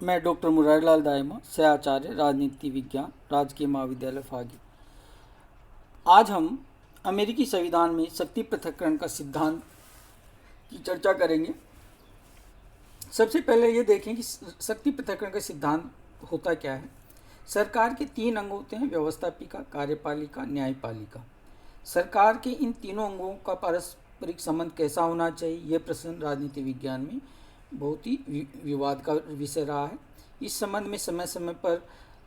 मैं डॉक्टर मुरारीलाल दायमा, सहआचार्य राजनीति विज्ञान, राजकीय महाविद्यालय फागी। आज हम अमेरिकी संविधान में शक्ति पृथक्करण का सिद्धांत की चर्चा करेंगे। सबसे पहले ये देखें कि शक्ति पृथक्करण का सिद्धांत होता क्या है। सरकार के 3 अंग होते हैं: व्यवस्थापिका, कार्यपालिका, न्यायपालिका। सरकार के इन तीनों अंगों का पारस्परिक संबंध कैसा होना चाहिए, यह प्रश्न राजनीति विज्ञान में बहुत ही विवाद का विषय रहा है। इस संबंध में समय समय पर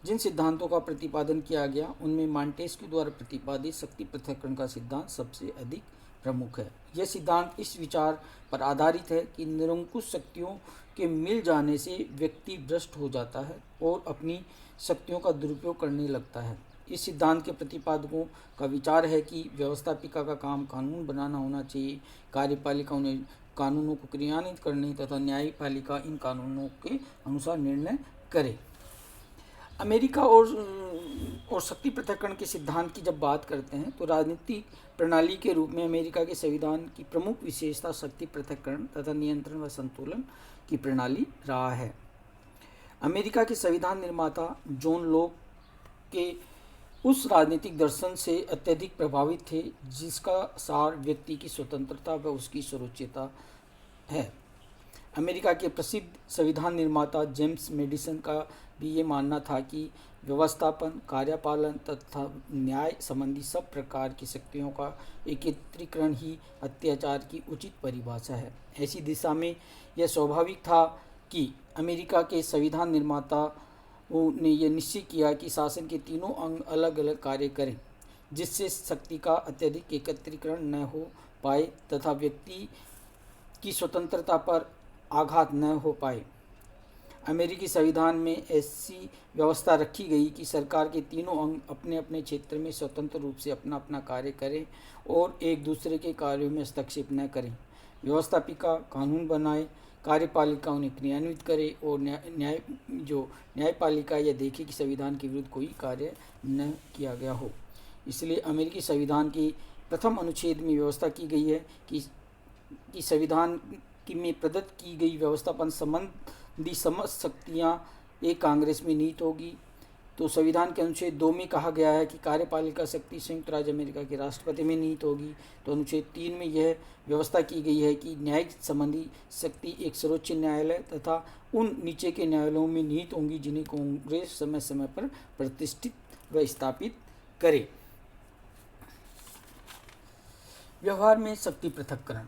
जिन सिद्धांतों का प्रतिपादन किया गया उनमें मॉन्टेस्क्यू द्वारा प्रतिपादित शक्ति पृथक्करण का सिद्धांत सबसे अधिक प्रमुख है। यह सिद्धांत इस विचार पर आधारित है कि निरंकुश शक्तियों के मिल जाने से व्यक्ति भ्रष्ट हो जाता है और अपनी शक्तियों का दुरुपयोग करने लगता है। इस सिद्धांत के प्रतिपादकों का विचार है कि व्यवस्थापिका का काम कानून बनाना होना चाहिए, कार्यपालिका उन्हें कानूनों को क्रियान्वित करने तथा न्यायपालिका इन कानूनों के अनुसार निर्णय करे। अमेरिका और शक्ति पृथक्करण के सिद्धांत की जब बात करते हैं तो राजनीतिक प्रणाली के रूप में अमेरिका के संविधान की प्रमुख विशेषता शक्ति पृथक्करण तथा नियंत्रण व संतुलन की प्रणाली रहा है। अमेरिका के संविधान निर्माता जॉन लॉक के उस राजनीतिक दर्शन से अत्यधिक प्रभावित थे जिसका सार व्यक्ति की स्वतंत्रता व उसकी सर्वोच्चता है। अमेरिका के प्रसिद्ध संविधान निर्माता जेम्स मेडिसन का भी ये मानना था कि व्यवस्थापन, कार्यपालन तथा न्याय संबंधी सब प्रकार की शक्तियों का एकत्रीकरण ही अत्याचार की उचित परिभाषा है। ऐसी दिशा में यह स्वाभाविक था कि अमेरिका के संविधान निर्माता ने यह निश्चय किया कि शासन के तीनों अंग अलग अलग कार्य करें जिससे शक्ति का अत्यधिक एकत्रीकरण न हो पाए तथा व्यक्ति की स्वतंत्रता पर आघात न हो पाए। अमेरिकी संविधान में ऐसी व्यवस्था रखी गई कि सरकार के तीनों अंग अपने अपने क्षेत्र में स्वतंत्र रूप से अपना अपना कार्य करें और एक दूसरे के कार्यों में हस्तक्षेप न करें। व्यवस्थापिका कानून बनाए, कार्यपालिका उन्हें क्रियान्वित करे और न्यायपालिका यह देखे कि संविधान के विरुद्ध कोई कार्य न किया गया हो। इसलिए अमेरिकी संविधान के प्रथम अनुच्छेद में व्यवस्था की गई है कि संविधान में प्रदत्त की गई व्यवस्थापन संबंधी समस्त शक्तियाँ एक कांग्रेस में नीत होगी। तो संविधान के अनुच्छेद 2 में कहा गया है कि कार्यपालिका शक्ति संयुक्त राज्य अमेरिका के राष्ट्रपति में नीत होगी। तो अनुच्छेद 3 में यह व्यवस्था की गई है कि न्यायिक संबंधी शक्ति एक सर्वोच्च न्यायालय तथा उन नीचे के न्यायालयों में नीत होंगी जिन्हें कांग्रेस समय समय पर प्रतिष्ठित व स्थापित करे। व्यवहार में शक्ति पृथक्करण।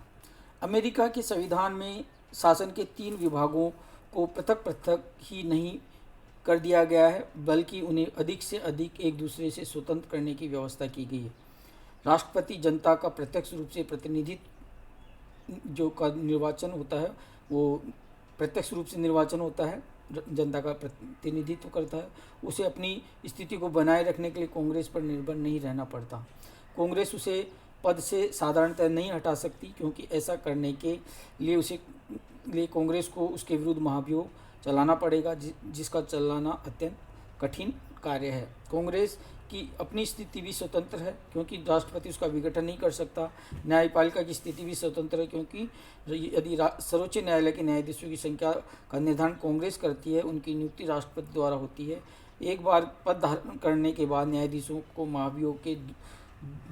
अमेरिका के संविधान में शासन के 3 विभागों को पृथक पृथक ही नहीं कर दिया गया है बल्कि उन्हें अधिक से अधिक एक दूसरे से स्वतंत्र करने की व्यवस्था की गई है। राष्ट्रपति जनता का प्रत्यक्ष रूप से प्रतिनिधित्व जो का निर्वाचन होता है वो प्रत्यक्ष रूप से निर्वाचन होता है, जनता का प्रतिनिधित्व करता है। उसे अपनी स्थिति को बनाए रखने के लिए कांग्रेस पर निर्भर नहीं रहना पड़ता। कांग्रेस उसे पद से साधारणतः नहीं हटा सकती क्योंकि ऐसा करने के लिए कांग्रेस को उसके विरुद्ध महाभियोग चलाना पड़ेगा जिसका चलाना अत्यंत कठिन कार्य है। कांग्रेस की अपनी स्थिति भी स्वतंत्र है क्योंकि राष्ट्रपति उसका विघटन नहीं कर सकता। न्यायपालिका की स्थिति भी स्वतंत्र है क्योंकि यदि सर्वोच्च न्यायालय के न्यायाधीशों की संख्या का निर्धारण कांग्रेस करती है, उनकी नियुक्ति राष्ट्रपति द्वारा होती है। एक बार पद धारण करने के बाद न्यायाधीशों को महाभियोग के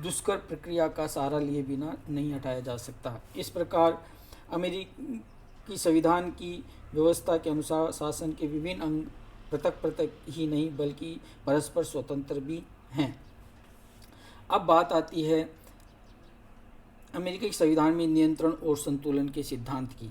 दुष्कर प्रक्रिया का सहारा लिए बिना नहीं हटाया जा सकता। इस प्रकार अमेरिकी संविधान की व्यवस्था के अनुसार शासन के विभिन्न अंग पृथक पृथक ही नहीं बल्कि परस्पर स्वतंत्र भी हैं। अब बात आती है अमेरिकी संविधान में नियंत्रण और संतुलन के सिद्धांत की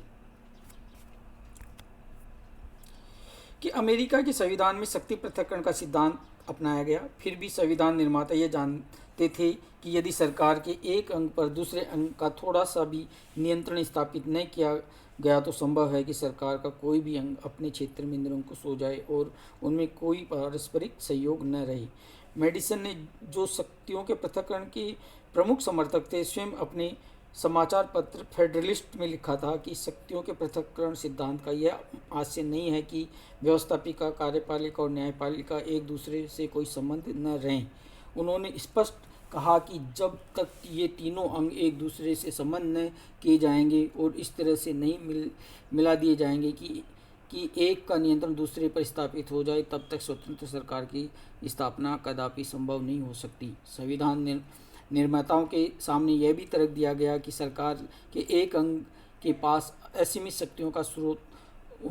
कि अमेरिका के संविधान में शक्ति पृथक्करण का सिद्धांत अपनाया गया। फिर भी संविधान निर्माता यह जानते थे कि यदि सरकार के एक अंग पर दूसरे अंग का थोड़ा सा भी नियंत्रण स्थापित नहीं किया गया तो संभव है कि सरकार का कोई भी अंग अपने क्षेत्र में निरंकुश हो जाए और उनमें कोई पारस्परिक सहयोग न रहे। मेडिसन ने जो शक्तियों के पृथक्करण के प्रमुख समर्थक थे स्वयं अपने समाचार पत्र फेडरलिस्ट में लिखा था कि शक्तियों के पृथक्करण सिद्धांत का यह आशय नहीं है कि व्यवस्थापिका, कार्यपालिका और न्यायपालिका एक दूसरे से कोई संबंध न रहें। उन्होंने स्पष्ट कहा कि जब तक ये तीनों अंग एक दूसरे से संबंध न किए जाएंगे और इस तरह से नहीं मिला दिए जाएंगे कि कि एक का नियंत्रण दूसरे पर स्थापित हो जाए, तब तक स्वतंत्र सरकार की स्थापना कदापि संभव नहीं हो सकती। संविधान निर्माताओं के सामने यह भी तर्क दिया गया कि सरकार के एक अंग के पास असीमित शक्तियों का स्रोत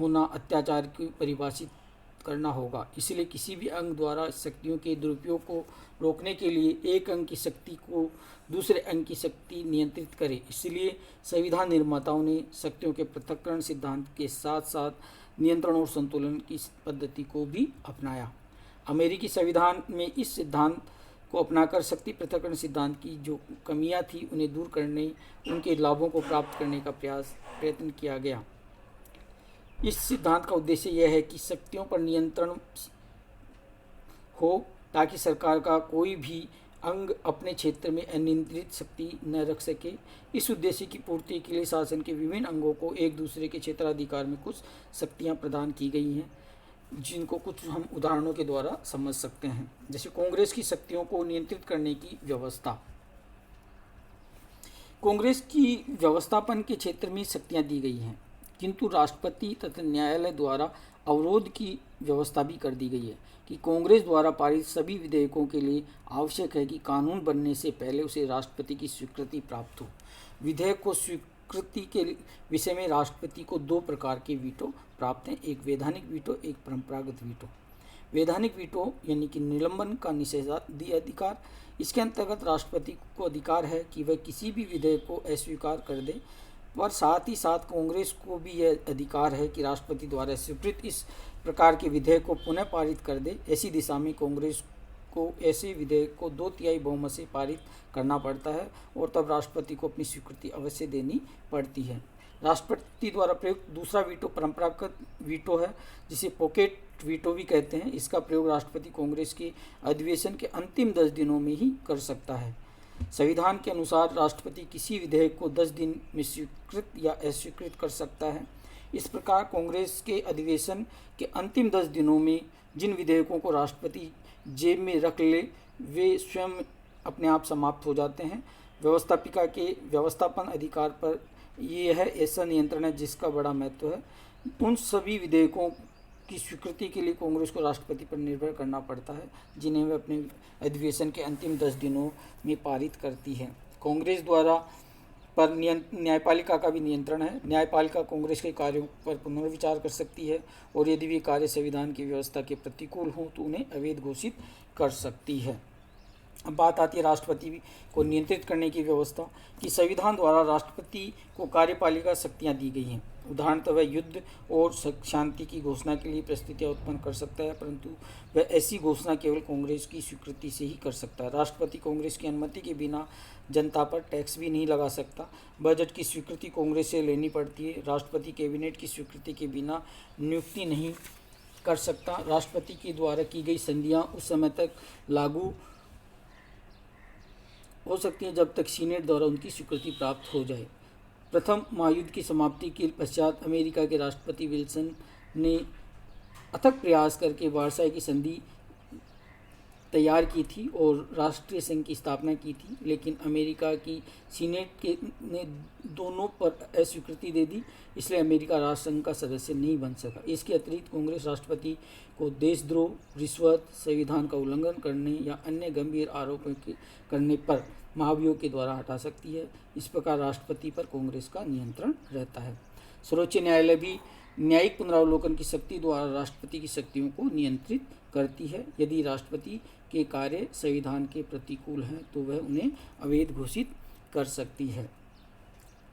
होना अत्याचार की परिभाषित करना होगा। इसलिए किसी भी अंग द्वारा शक्तियों के दुरुपयोग को रोकने के लिए एक अंग की शक्ति को दूसरे अंग की शक्ति नियंत्रित करे। इसलिए संविधान निर्माताओं ने शक्तियों के पृथक्करण सिद्धांत के साथ साथ नियंत्रण और संतुलन की पद्धति को भी अपनाया। अमेरिकी संविधान में इस सिद्धांत को अपनाकर शक्ति पृथक्करण सिद्धांत की जो कमियां थी उन्हें दूर करने, उनके लाभों को प्राप्त करने का प्रयत्न किया गया। इस सिद्धांत का उद्देश्य यह है कि शक्तियों पर नियंत्रण हो ताकि सरकार का कोई भी अंग अपने क्षेत्र में अनियंत्रित शक्ति न रख सके। इस उद्देश्य की पूर्ति के लिए शासन के विभिन्न अंगों को एक दूसरे के क्षेत्राधिकार में कुछ शक्तियां प्रदान की गई हैं, जिनको कुछ हम उदाहरणों के द्वारा समझ सकते हैं। जैसे कांग्रेस की शक्तियों को नियंत्रित करने की व्यवस्था। कांग्रेस की व्यवस्थापन के क्षेत्र में शक्तियां दी गई हैं, किंतु राष्ट्रपति तथा न्यायालय द्वारा अवरोध की व्यवस्था भी कर दी गई है कि कांग्रेस द्वारा पारित सभी विधेयकों के लिए आवश्यक है कि कानून बनने से पहले उसे राष्ट्रपति की स्वीकृति प्राप्त हो। विधेयक को स्वीकृति के विषय में राष्ट्रपति को दो प्रकार के वीटो प्राप्त हैं, एक वैधानिक वीटो, एक परंपरागत वीटो। वैधानिक वीटो यानी कि निलंबन का निषेधाधिकार। इसके अंतर्गत राष्ट्रपति को अधिकार है कि वह किसी भी विधेयक को अस्वीकार कर दे, पर साथ ही साथ कांग्रेस को भी यह अधिकार है कि राष्ट्रपति द्वारा स्वीकृत इस प्रकार के विधेयक को पुनः पारित कर दे। ऐसी दिशा में कांग्रेस को ऐसे विधेयक को 2/3 बहुमत से पारित करना पड़ता है और तब राष्ट्रपति को अपनी स्वीकृति अवश्य देनी पड़ती है। राष्ट्रपति द्वारा प्रयुक्त दूसरा वीटो परंपरागत वीटो है, जिसे पॉकेट वीटो भी कहते हैं। इसका प्रयोग राष्ट्रपति कांग्रेस के अधिवेशन के अंतिम 10 दिनों में ही कर सकता है। संविधान के अनुसार राष्ट्रपति किसी विधेयक को 10 दिन में स्वीकृत या अस्वीकृत कर सकता है। इस प्रकार कांग्रेस के अधिवेशन के अंतिम 10 दिनों में जिन विधेयकों को राष्ट्रपति जेब में रख ले वे स्वयं अपने आप समाप्त हो जाते हैं। व्यवस्थापिका के व्यवस्थापन अधिकार पर यह ऐसा नियंत्रण है जिसका बड़ा महत्व है। उन सभी विधेयकों की स्वीकृति के लिए कांग्रेस को राष्ट्रपति पर निर्भर करना पड़ता है, जिन्हें वह अपने अधिवेशन के अंतिम 10 दिनों में पारित करती है। कांग्रेस द्वारा पर न्यायपालिका का भी नियंत्रण है। न्यायपालिका कांग्रेस के कार्यों पर पुनर्विचार कर सकती है और यदि वे कार्य संविधान की व्यवस्था के प्रतिकूल हों तो उन्हें अवैध घोषित कर सकती है। अब बात आती है राष्ट्रपति को नियंत्रित करने की व्यवस्था कि संविधान द्वारा राष्ट्रपति को कार्यपालिका शक्तियां दी गई हैं। उदाहरणतः वह युद्ध और शांति की घोषणा के लिए परिस्थितियां उत्पन्न कर सकता है, परंतु वह ऐसी घोषणा केवल कांग्रेस की स्वीकृति से ही कर सकता है। राष्ट्रपति कांग्रेस की अनुमति के बिना जनता पर टैक्स भी नहीं लगा सकता। बजट की स्वीकृति कांग्रेस से लेनी पड़ती है। राष्ट्रपति कैबिनेट की स्वीकृति के बिना नियुक्ति नहीं कर सकता। राष्ट्रपति के द्वारा की गई संधियाँ उस समय तक लागू हो सकती हैं जब तक सीनेट द्वारा उनकी स्वीकृति प्राप्त हो जाए। प्रथम महायुद्ध की समाप्ति के पश्चात अमेरिका के राष्ट्रपति विल्सन ने अथक प्रयास करके वार्साई की संधि तैयार की थी और राष्ट्रीय संघ की स्थापना की थी, लेकिन अमेरिका की सीनेट ने दोनों पर अस्वीकृति दे दी, इसलिए अमेरिका राष्ट्र संघ का सदस्य नहीं बन सका। इसके अतिरिक्त कांग्रेस राष्ट्रपति को देशद्रोह, रिश्वत, संविधान का उल्लंघन करने या अन्य गंभीर आरोपों करने पर महाभियोग के द्वारा हटा सकती है। इस प्रकार राष्ट्रपति पर कांग्रेस का नियंत्रण रहता है। सर्वोच्च न्यायालय भी न्यायिक पुनरावलोकन की शक्ति द्वारा राष्ट्रपति की शक्तियों को नियंत्रित करती है। यदि राष्ट्रपति के कार्य संविधान के प्रतिकूल हैं तो वह उन्हें अवैध घोषित कर सकती है।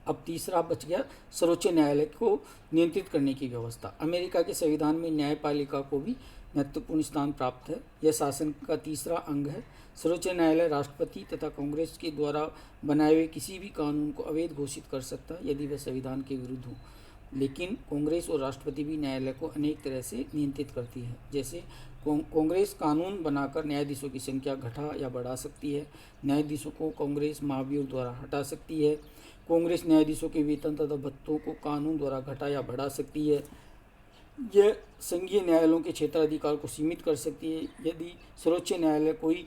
अब तीसरा बच गया सर्वोच्च न्यायालय को नियंत्रित करने की व्यवस्था। अमेरिका के संविधान में न्यायपालिका को भी महत्वपूर्ण स्थान प्राप्त है। यह शासन का तीसरा अंग है। सर्वोच्च न्यायालय राष्ट्रपति तथा कांग्रेस के द्वारा बनाए हुए किसी भी कानून को अवैध घोषित कर सकता है यदि वह संविधान के विरुद्ध हो, लेकिन कांग्रेस और राष्ट्रपति भी न्यायालय को अनेक तरह से नियंत्रित करती है। जैसे कांग्रेस कानून बनाकर न्यायाधीशों की संख्या घटा या बढ़ा सकती है। न्यायाधीशों को कांग्रेस महाभियोग द्वारा हटा सकती है। कांग्रेस न्यायाधीशों के वेतन तथा भत्तों को कानून द्वारा घटा या बढ़ा सकती है। यह संघीय न्यायालयों के क्षेत्राधिकार को सीमित कर सकती है। यदि सर्वोच्च न्यायालय कोई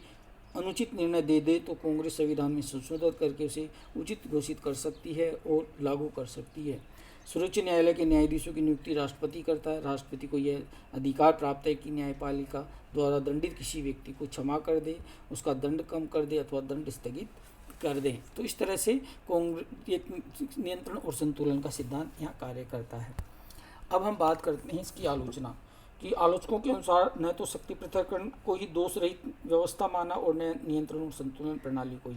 अनुचित निर्णय दे दे तो कांग्रेस संविधान में संशोधन करके उसे उचित घोषित कर सकती है और लागू कर सकती है। सर्वोच्च न्यायालय के न्यायाधीशों की नियुक्ति राष्ट्रपति करता है। राष्ट्रपति को यह अधिकार प्राप्त है कि न्यायपालिका द्वारा दंडित किसी व्यक्ति को क्षमा कर दे, उसका दंड कम कर दे अथवा दंड स्थगित कर दें। तो इस तरह से कांग्रेस नियंत्रण और संतुलन का सिद्धांत यहाँ कार्य करता है। अब हम बात करते हैं इसकी आलोचना कि आलोचकों के अनुसार न तो शक्ति पृथक्करण को ही दोष रहित व्यवस्था माना और न नियंत्रण और संतुलन प्रणाली को ही।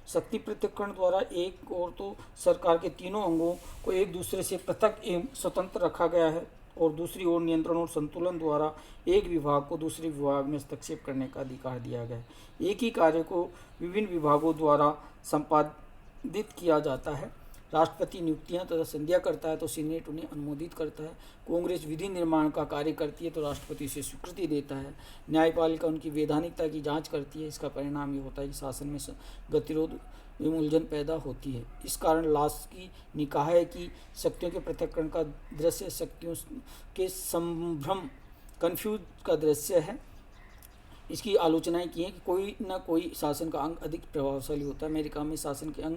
शक्ति पृथक्करण द्वारा एक और तो सरकार के तीनों अंगों को एक दूसरे से पृथक एवं स्वतंत्र रखा गया है और दूसरी ओर नियंत्रण और संतुलन द्वारा एक विभाग को दूसरे विभाग में हस्तक्षेप करने का अधिकार दिया गया है। एक ही कार्य को विभिन्न विभागों द्वारा संपादित किया जाता है। राष्ट्रपति नियुक्तियां तथा संध्या करता है तो सीनेट उन्हें अनुमोदित करता है। कांग्रेस विधि निर्माण का कार्य करती है तो राष्ट्रपति उसे स्वीकृति देता है। न्यायपालिका उनकी वैधानिकता की जांच करती है। इसका परिणाम ये होता है कि शासन में गतिरोध एवं उलझन पैदा होती है। इस कारण लास्की ने कहा है कि शक्तियों के पृथक्करण का दृश्य शक्तियों के संभ्रम कन्फ्यूज का दृश्य है। इसकी आलोचनाएं की है कि कोई ना कोई शासन का अंग अधिक प्रभावशाली होता है। अमेरिका में शासन के अंग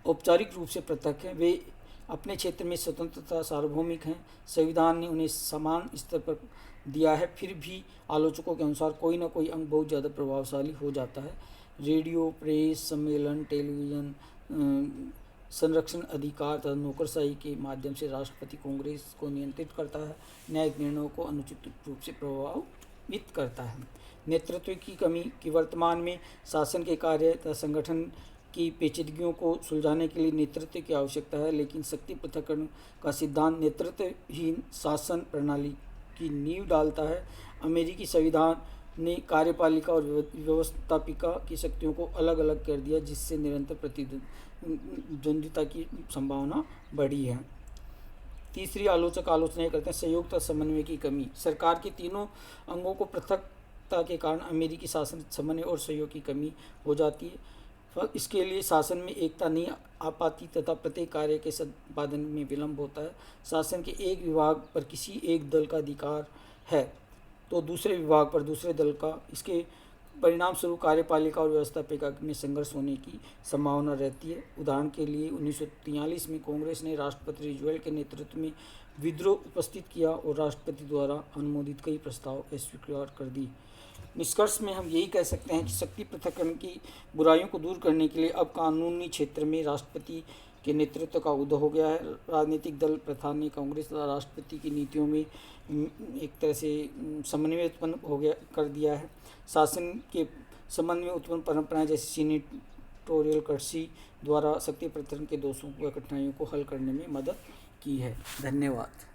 औपचारिक रूप से पृथक हैं, वे अपने क्षेत्र में स्वतंत्रता सार्वभौमिक हैं। संविधान ने उन्हें समान स्तर पर दिया है। फिर भी आलोचकों के अनुसार कोई ना कोई अंग बहुत ज़्यादा प्रभावशाली हो जाता है। रेडियो, प्रेस, सम्मेलन, टेलीविज़न, संरक्षण अधिकार तथा नौकरशाही के माध्यम से राष्ट्रपति कांग्रेस को नियंत्रित करता है, न्यायिक निर्णयों को अनुचित रूप से प्रभावित करता है। नेतृत्व की कमी कि वर्तमान में शासन के कार्य तथा संगठन की पेचीदगियों को सुलझाने के लिए नेतृत्व की आवश्यकता है, लेकिन शक्ति पृथक्करण का सिद्धांत नेतृत्वहीन शासन प्रणाली की नींव डालता है। अमेरिकी संविधान ने कार्यपालिका और व्यवस्थापिका की शक्तियों को अलग अलग कर दिया, जिससे निरंतर प्रतिद्वंद्विता की संभावना बढ़ी है। तीसरी आलोचक आलोचना करते हैं सहयोग तथा समन्वय की कमी। सरकार के तीनों अंगों को पृथकता के कारण अमेरिकी शासन समन्वय और सहयोग की कमी हो जाती है। इसके लिए शासन में एकता नहीं आ पाती तथा प्रत्येक कार्य के संपादन में विलंब होता है। शासन के एक विभाग पर किसी एक दल का अधिकार है तो दूसरे विभाग पर दूसरे दल का। इसके परिणाम स्वरूप कार्यपालिका और व्यवस्थापिका में संघर्ष होने की संभावना रहती है। उदाहरण के लिए 1943 में कांग्रेस ने राष्ट्रपति रूजवेल्ट के नेतृत्व में विद्रोह उपस्थित किया और राष्ट्रपति द्वारा अनुमोदित कई प्रस्ताव अस्वीकार कर दी। निष्कर्ष में हम यही कह सकते हैं कि शक्ति पृथक्करण की बुराइयों को दूर करने के लिए अब कानूनी क्षेत्र में राष्ट्रपति के नेतृत्व का उदय हो गया है। राजनीतिक दल प्रथा ने कांग्रेस तथा राष्ट्रपति की नीतियों में एक तरह से समन्वय उत्पन्न हो गया कर दिया है। शासन के संबंध में उत्पन्न परंपराएं जैसे सीनेटोरियल कर्सी द्वारा शक्ति पृथक्करण के दोषों व कठिनाइयों को हल करने में मदद की है। धन्यवाद।